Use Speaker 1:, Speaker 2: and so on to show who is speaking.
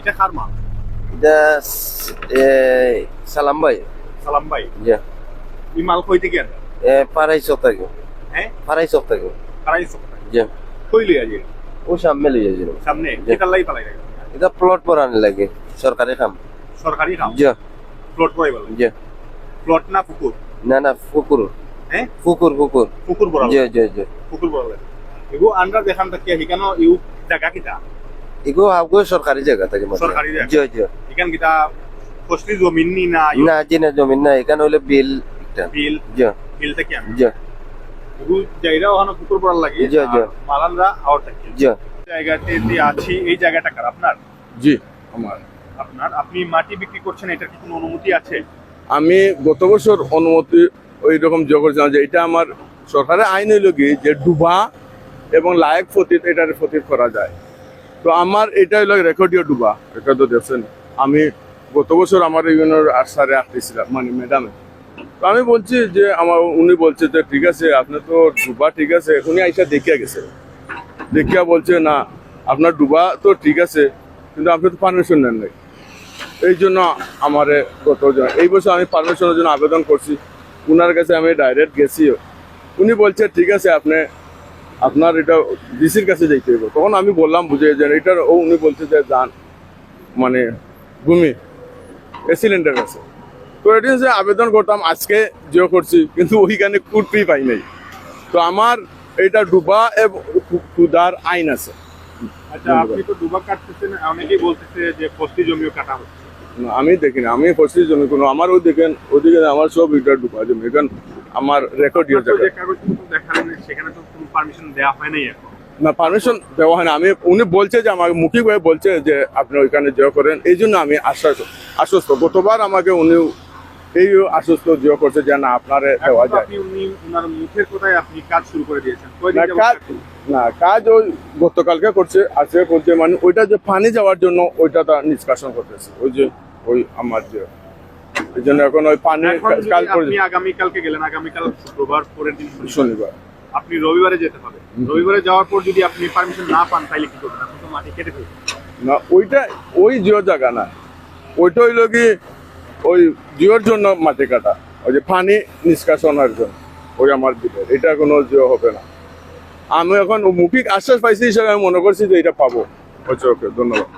Speaker 1: এটা কার মাল?
Speaker 2: এটা সালাম ভাই।
Speaker 1: সালাম ভাই,
Speaker 2: জি।
Speaker 1: এই মাল কই থেকে আনবে?
Speaker 2: পাড়াই সপ্তাহে।
Speaker 1: হ্যাঁ,
Speaker 2: পাড়াই সপ্তাহে।
Speaker 1: কারাই সপ্তাহ
Speaker 2: জি।
Speaker 1: কই লই আজ
Speaker 2: ও সামনে লিয়ে যাবে।
Speaker 1: সামনে
Speaker 2: জি।
Speaker 1: এটা লাই পালাই লাগে
Speaker 2: এটা প্লট পর আনে লাগে সরকারি কাম।
Speaker 1: সরকারি কাম।
Speaker 2: জি।
Speaker 1: প্লট কই বলে?
Speaker 2: জি।
Speaker 1: প্লট না পুকুর?
Speaker 2: না না ফুকুর।
Speaker 1: হ্যাঁ,
Speaker 2: ফুকুর ফুকুর।
Speaker 1: পুকুর বড়।
Speaker 2: জি জি জি।
Speaker 1: পুকুর বড় লাগে। এগো আন্ডার দেখান তাকিয়া হিকানো ইউ জায়গা কিটা?
Speaker 2: এগো আবগো সরকারি জায়গা থেকে মত।
Speaker 1: সরকারি জায়গা?
Speaker 2: জি জি।
Speaker 1: এখান কিটা ফসলি জমিন নি না?
Speaker 2: না জিনা জমিন না, এখানে হইলো বিল একটা।
Speaker 1: বিল?
Speaker 2: জি
Speaker 1: বিল থেকে আন।
Speaker 2: জি
Speaker 1: এগো জায়গা ওখানে পুকুর বড় লাগে।
Speaker 2: জি, জি।
Speaker 1: মালানরা আউট থাকে।
Speaker 2: জি।
Speaker 1: জায়গাতে যে আছি এই জায়গাটা কার আপনার?
Speaker 3: জি আমার।
Speaker 1: আপনার। আপনি মাটি বিক্রি করছেন, এটার কি কোনো অনুমতি আছে?
Speaker 3: আমি গত বছর অনুমতি ওই রকম যোগ করছিলাম যে এটা আমার সরকারের আইন হইল কি যে ডুবা এবং লায়ক ফতিত এটার ফতিত করা যায়। তো আমার এটা হইল রেকর্ডীয় ডুবা, এটা তো দেখছেন। আমি গত বছর আমার ইউনিয়নের আসারে আসতেছিলাম মানে ম্যাডামে। তো আমি বলছি যে উনি বলছে যে ঠিক আছে আপনার তো ডুবা ঠিক আছে, উনি আইসা দেখিয়া গেছে, দেখিয়া বলছে না আপনার ডুবা তো ঠিক আছে কিন্তু আপনি তো পারমিশন নেন নাই। এই জন্য আমার এই বছর আমি পারমিশনের জন্য আবেদন করছি, উনার কাছে আমি ডাইরেক্ট গেছিও। উনি বলছে ঠিক আছে আপনার এটা ডিসির কাছে যাইতে হবে। তখন আমি বললাম বুঝে যে এটার উনি বলছে যে যান মানে ভূমি এসিলেন্টের কাছে। তো এটা যে আবেদন করতাম আজকে জিও করছি কিন্তু ওইখানে কুটপি পাই নাই। তো আমার এটা ডুবা এবং ক্ষুদার আইন আছে।
Speaker 1: আচ্ছা, আপনি তো ডুবা কাটতেছেন, অনেকেই বলতেছে যে ফসলি জমিও কাটা হচ্ছে।
Speaker 3: না, আমি দেখি না, আমি ফসলি জমি কোনো আমার ওদিকে আমার সব এটা ডুবা জমি, এখন আমার রেকর্ড
Speaker 1: আপনার তো যে কাগজপত্র দেখালেন সেখানে তো কোনো পারমিশন দেওয়া হয় নাই এখন।
Speaker 3: না, পারমিশন দেওয়া হয় না। উনি বলছে যে আমাকে মুখী হয়ে বলছে যে আপনি ওইখানে জিও করেন, এই জন্য আমি আশ্বস্ত। গতবার আমাকে উনি এই আশ্বস্ত জিও করছে যে না আপনার দেওয়া যায়।
Speaker 1: আপনি উনার মুখের কথায় আপনি কাজ শুরু করে দিয়েছেন।
Speaker 3: না, কাজ ওই গতকালকে করছে, আজকে করছে, মানে ওইটা যে পানি যাওয়ার জন্য ওইটা তার নিষ্কাশন করতেছে, ওই আমার যে এই জন্য এখন ওই পানি কাল করে
Speaker 1: আপনি আগামীকালকে গেলেন, আগামীকাল শুক্রবার, পরের দিন
Speaker 3: শনিবার,
Speaker 1: আপনি রবিবারে যেতে হবে। রবিবারে যাওয়ার পর যদি আপনি পারমিশন না পান তাহলে কি করবেন? আপনি তো মাটি কেটে ফেলবেন
Speaker 3: না, ওইটা ওই জিও জায়গা না, ওইটা হইলো কি ওই জিওর জন্য মাটি কাটা, ওই যে পানি নিষ্কাশনের জন্য ওই আমার দিকে, এটা কোনো জিও হবে না। আমি এখন মৌখিক আশ্বাস পাইছি হিসেবে আমি মনে করছি যে এটা পাবো। ওকে, ধন্যবাদ।